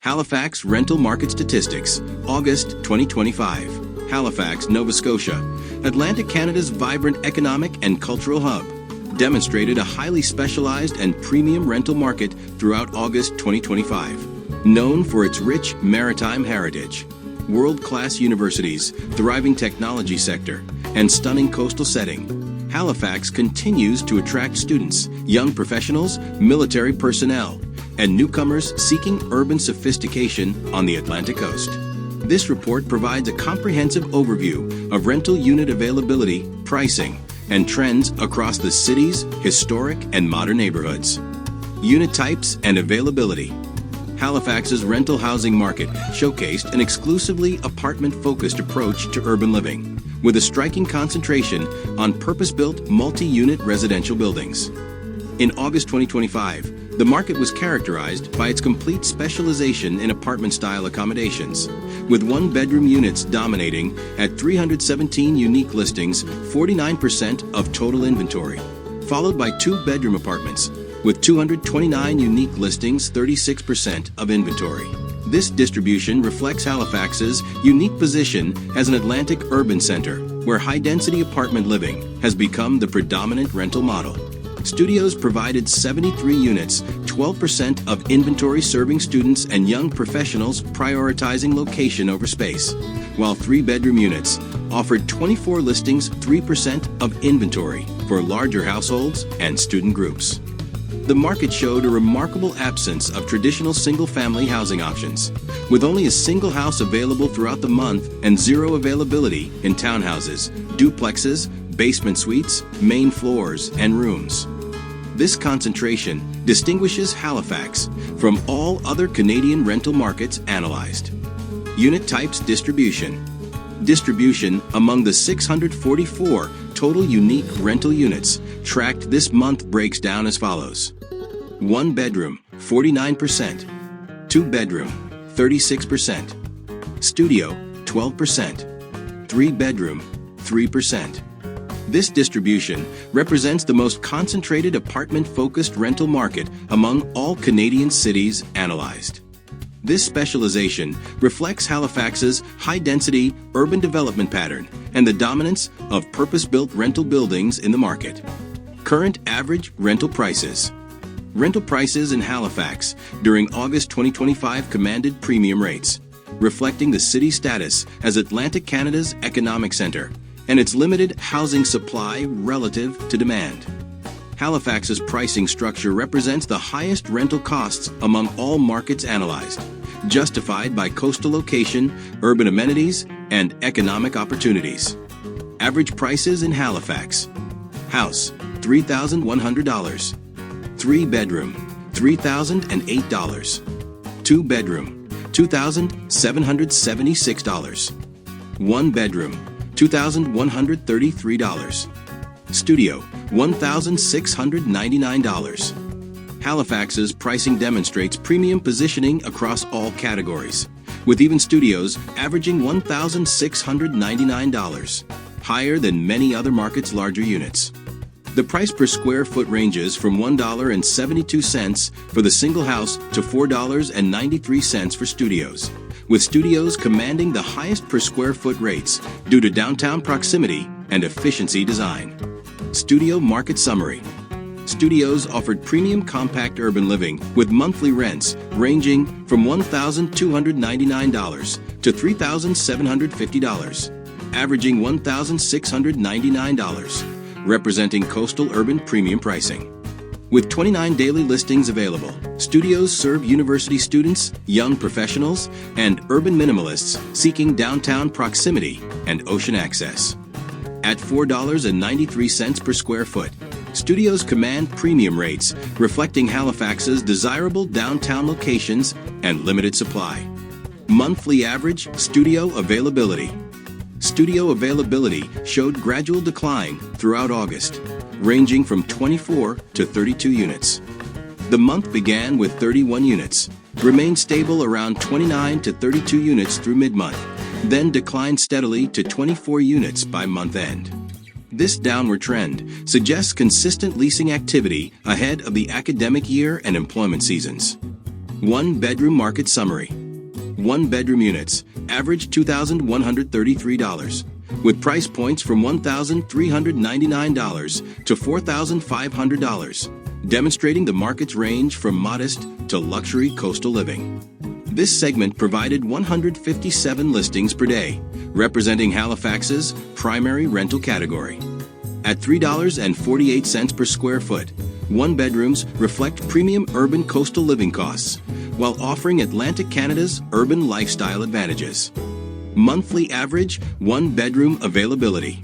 Halifax Rental Market Statistics, August 2025. Halifax, Nova Scotia, Atlantic Canada's vibrant economic and cultural hub, demonstrated a highly specialized and premium rental market throughout August 2025. Known for its rich maritime heritage, world-class universities, thriving technology sector, and stunning coastal setting, Halifax continues to attract students, young professionals, military personnel, and newcomers seeking urban sophistication on the Atlantic coast. This report provides a comprehensive overview of rental unit availability, pricing, and trends across the city's historic and modern neighborhoods. Unit types and availability. Halifax's rental housing market showcased an exclusively apartment-focused approach to urban living, with a striking concentration on purpose-built multi-unit residential buildings. In August 2025, the market was characterized by its complete specialization in apartment-style accommodations, with one-bedroom units dominating at 317 unique listings, 49% of total inventory, followed by two-bedroom apartments, with 229 unique listings, 36% of inventory. This distribution reflects Halifax's unique position as an Atlantic urban center, where high-density apartment living has become the predominant rental model. Studios provided 73 units, 12% of inventory, serving students and young professionals, prioritizing location over space, while three-bedroom units offered 24 listings, 3% of inventory for larger households and student groups. The market showed a remarkable absence of traditional single-family housing options, with only a single house available throughout the month and zero availability in townhouses, duplexes, basement suites, main floors, and rooms. This concentration distinguishes Halifax from all other Canadian rental markets analyzed. Unit types distribution. Distribution among the 644 total unique rental units tracked this month breaks down as follows. One bedroom, 49%. Two bedroom, 36%. Studio, 12%. Three bedroom, 3%. This distribution represents the most concentrated apartment-focused rental market among all Canadian cities analyzed. This specialization reflects Halifax's high-density urban development pattern and the dominance of purpose-built rental buildings in the market. Current average rental prices. Rental prices in Halifax during August 2025 commanded premium rates, reflecting the city's status as Atlantic Canada's economic center and its limited housing supply relative to demand. Halifax's pricing structure represents the highest rental costs among all markets analyzed, justified by coastal location, urban amenities, and economic opportunities. Average prices in Halifax. House, $3,100. Three bedroom, $3,008. Two bedroom, $2,776. One bedroom, $2,133. Studio, $1,699. Halifax's pricing demonstrates premium positioning across all categories, with even studios averaging $1,699, higher than many other markets' larger units. The price per square foot ranges from $1.72 for the single house to $4.93 for studios, with studios commanding the highest per square foot rates due to downtown proximity and efficiency design. Studio market summary. Studios offered premium compact urban living with monthly rents ranging from $1,299 to $3,750, averaging $1,699, representing coastal urban premium pricing. With 29 daily listings available, studios serve university students, young professionals, and urban minimalists seeking downtown proximity and ocean access. At $4.93 per square foot, studios command premium rates, reflecting Halifax's desirable downtown locations and limited supply. Monthly average studio availability. Studio availability showed gradual decline throughout August, ranging from 24 to 32 units. The month began with 31 units, remained stable around 29 to 32 units through mid-month, then declined steadily to 24 units by month end. This downward trend suggests consistent leasing activity ahead of the academic year and employment seasons. One-bedroom market summary. One-bedroom units average $2,133, with price points from $1,399 to $4,500, demonstrating the market's range from modest to luxury coastal living. This segment provided 157 listings per day, representing Halifax's primary rental category. At $3.48 per square foot, one-bedrooms reflect premium urban coastal living costs, while offering Atlantic Canada's urban lifestyle advantages. Monthly average one-bedroom availability.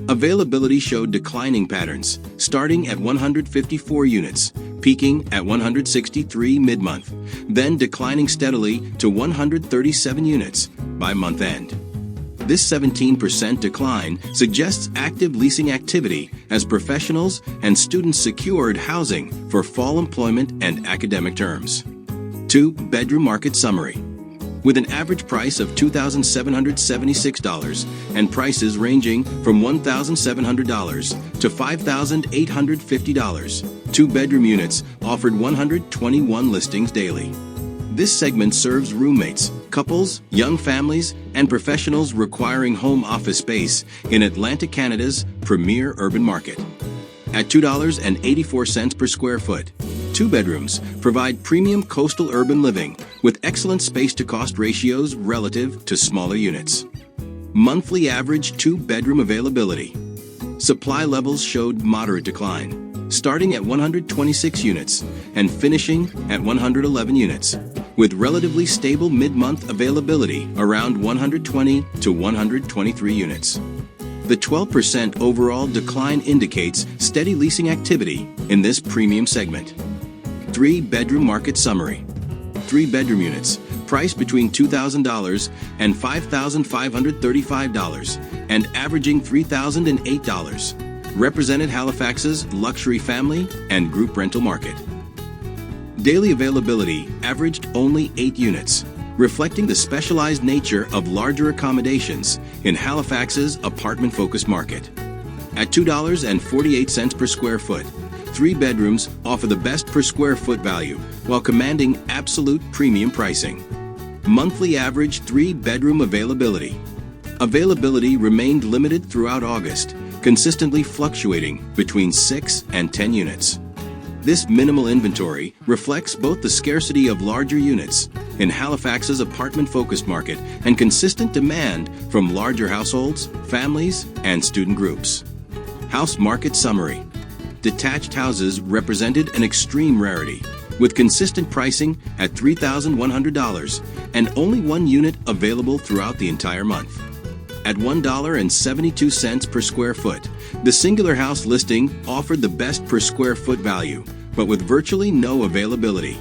Availability showed declining patterns, starting at 154 units, peaking at 163 mid-month, then declining steadily to 137 units by month-end. This 17% decline suggests active leasing activity as professionals and students secured housing for fall employment and academic terms. Two-bedroom market summary. With an average price of $2,776 and prices ranging from $1,700 to $5,850, two-bedroom units offered 121 listings daily. This segment serves roommates, couples, young families, and professionals requiring home office space in Atlantic Canada's premier urban market. At $2.84 per square foot, two bedrooms provide premium coastal urban living with excellent space-to-cost ratios relative to smaller units. Monthly average two-bedroom availability. Supply levels showed moderate decline, starting at 126 units and finishing at 111 units, with relatively stable mid-month availability around 120 to 123 units. The 12% overall decline indicates steady leasing activity in this premium segment. Three-bedroom market summary. Three-bedroom units, priced between $2,000 and $5,535 and averaging $3,008, represented Halifax's luxury family and group rental market. Daily availability averaged only 8 units, reflecting the specialized nature of larger accommodations in Halifax's apartment-focused market. At $2.48 per square foot, three bedrooms offer the best per square foot value while commanding absolute premium pricing. Monthly average three-bedroom availability. Availability remained limited throughout August, consistently fluctuating between 6 and 10 units. This minimal inventory reflects both the scarcity of larger units in Halifax's apartment-focused market and consistent demand from larger households, families, and student groups. House market summary. Detached houses represented an extreme rarity, with consistent pricing at $3,100 and only one unit available throughout the entire month. At $1.72 per square foot, the singular house listing offered the best per square foot value, but with virtually no availability.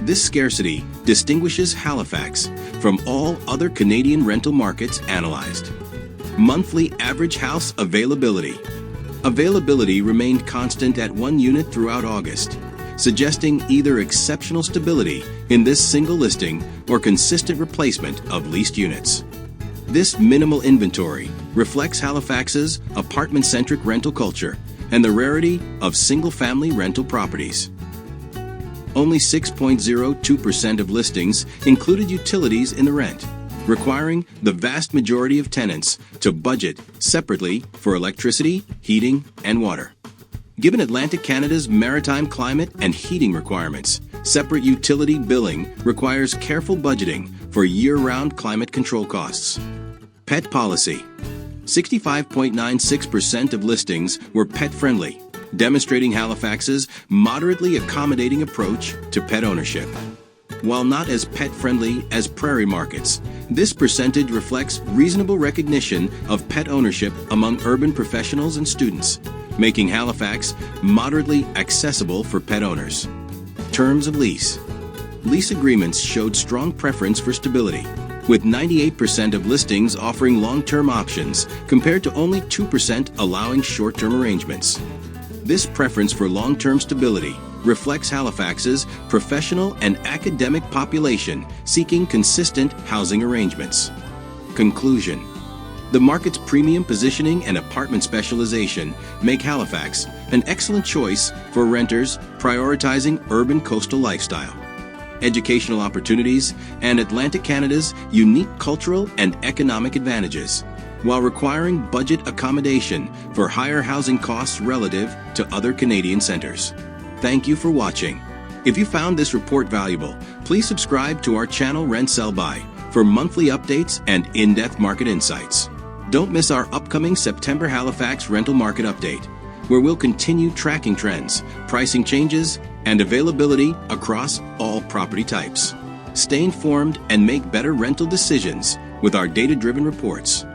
This scarcity distinguishes Halifax from all other Canadian rental markets analyzed. Monthly average house availability. Availability remained constant at one unit throughout August, suggesting either exceptional stability in this single listing or consistent replacement of leased units. This minimal inventory reflects Halifax's apartment-centric rental culture and the rarity of single-family rental properties. Only 6.02% of listings included utilities in the rent, requiring the vast majority of tenants to budget separately for electricity, heating, and water. Given Atlantic Canada's maritime climate and heating requirements, separate utility billing requires careful budgeting for year-round climate control costs. Pet policy. 65.96% of listings were pet-friendly, demonstrating Halifax's moderately accommodating approach to pet ownership. While not as pet-friendly as prairie markets, this percentage reflects reasonable recognition of pet ownership among urban professionals and students, making Halifax moderately accessible for pet owners. Terms of lease. Lease agreements showed strong preference for stability, with 98% of listings offering long-term options compared to only 2% allowing short-term arrangements. This preference for long-term stability reflects Halifax's professional and academic population seeking consistent housing arrangements. Conclusion. The market's premium positioning and apartment specialization make Halifax an excellent choice for renters prioritizing urban coastal lifestyle. educational opportunities, and Atlantic Canada's unique cultural and economic advantages, while requiring budget accommodation for higher housing costs relative to other Canadian centres. Thank you for watching. If you found this report valuable, please subscribe to our channel Rent Sell Buy for monthly updates and in-depth market insights. Don't miss our upcoming September Halifax rental market update, where we'll continue tracking trends, pricing changes, and availability across all property types. Stay informed and make better rental decisions with our data-driven reports.